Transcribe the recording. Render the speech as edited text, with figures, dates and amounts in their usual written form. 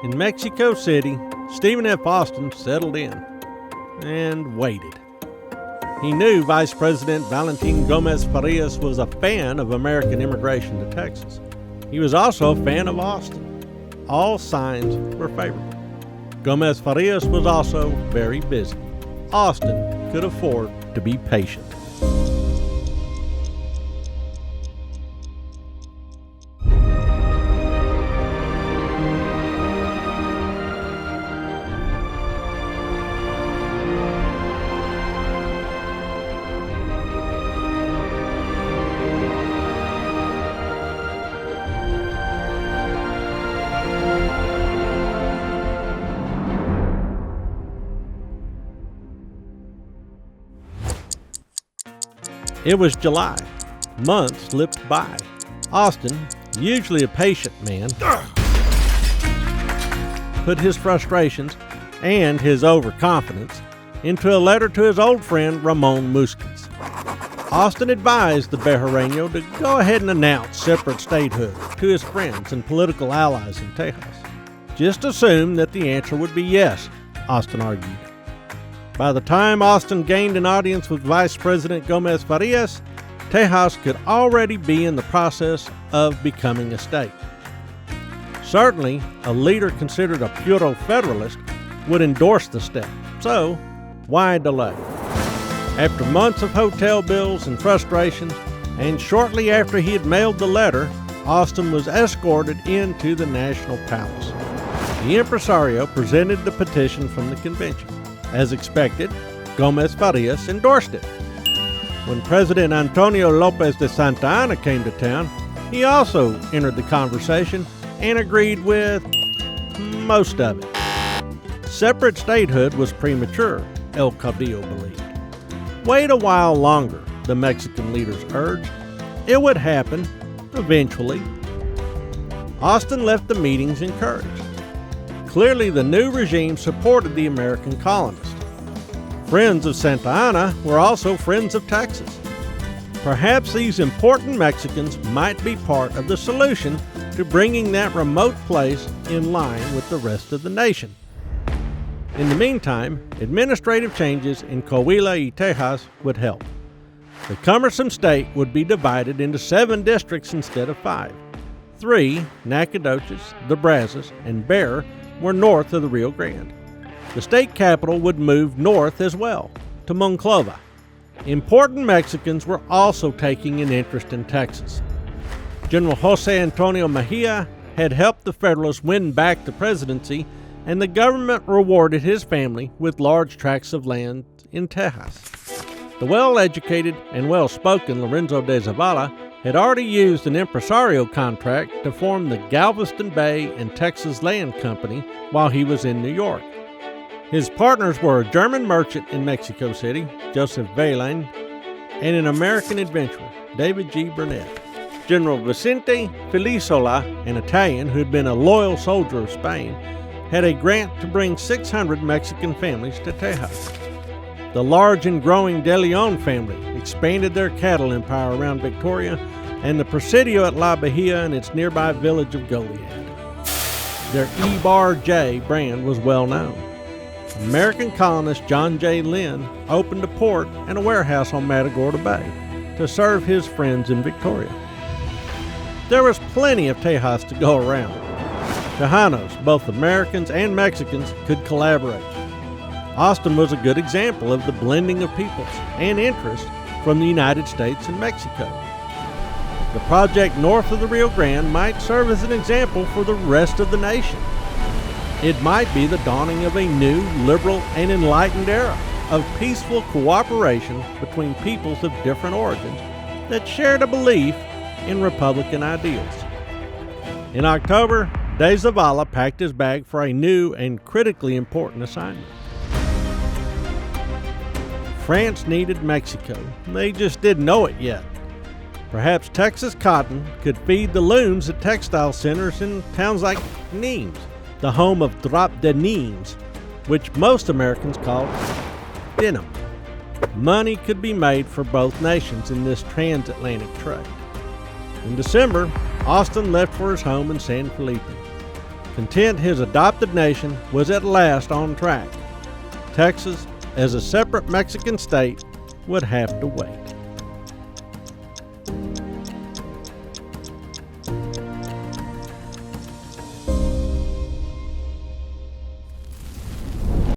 In Mexico City, Stephen F. Austin settled in and waited. He knew Vice President Valentin Gomez Farias was a fan of American immigration to Texas. He was also a fan of Austin. All signs were favorable. Gomez Farias was also very busy. Austin could afford to be patient. It was July. Months slipped by. Austin, usually a patient man, put his frustrations and his overconfidence into a letter to his old friend Ramon Musquiz. Austin advised the Bejarreño to go ahead and announce separate statehood to his friends and political allies in Tejas. Just assume that the answer would be yes, Austin argued. By the time Austin gained an audience with Vice President Gomez Farias, Tejas could already be in the process of becoming a state. Certainly, a leader considered a puro federalist would endorse the step, so why delay? After months of hotel bills and frustrations, and shortly after he had mailed the letter, Austin was escorted into the National Palace. The impresario presented the petition from the convention. As expected, Gomez Farias endorsed it. When President Antonio Lopez de Santa Anna came to town, he also entered the conversation and agreed with most of it. Separate statehood was premature, El Caudillo believed. Wait a while longer, the Mexican leaders urged. It would happen, eventually. Austin left the meetings encouraged. Clearly, the new regime supported the American colonists. Friends of Santa Anna were also friends of Texas. Perhaps these important Mexicans might be part of the solution to bringing that remote place in line with the rest of the nation. In the meantime, administrative changes in Coahuila y Tejas would help. The cumbersome state would be divided into 7 districts instead of 5. 3, Nacogdoches, the Brazos, and Bear, were north of the Rio Grande. The state capital would move north as well, to Monclova. Important Mexicans were also taking an interest in Texas. General Jose Antonio Mejia had helped the Federalists win back the presidency, and the government rewarded his family with large tracts of land in Tejas. The well-educated and well-spoken Lorenzo de Zaboly had already used an impresario contract to form the Galveston Bay and Texas Land Company while he was in New York. His partners were a German merchant in Mexico City, Joseph Valen, and an American adventurer, David G. Burnett. General Vicente Felisola, an Italian who had been a loyal soldier of Spain, had a grant to bring 600 Mexican families to Tejas. The large and growing De Leon family expanded their cattle empire around Victoria and the Presidio at La Bahia and its nearby village of Goliad. Their E-Bar J brand was well known. American colonist John J. Lynn opened a port and a warehouse on Matagorda Bay to serve his friends in Victoria. There was plenty of Tejas to go around. Tejanos, both Americans and Mexicans, could collaborate. Austin was a good example of the blending of peoples and interests from the United States and Mexico. The project north of the Rio Grande might serve as an example for the rest of the nation. It might be the dawning of a new, liberal, and enlightened era of peaceful cooperation between peoples of different origins that shared a belief in Republican ideals. In October, de Zavala packed his bag for a new and critically important assignment. France needed Mexico. They just didn't know it yet. Perhaps Texas cotton could feed the looms at textile centers in towns like Nimes, the home of drap de Nimes, which most Americans called denim. Money could be made for both nations in this transatlantic trade. In December, Austin left for his home in San Felipe. content his adopted nation was at last on track. Texas, as a separate Mexican state, would have to wait.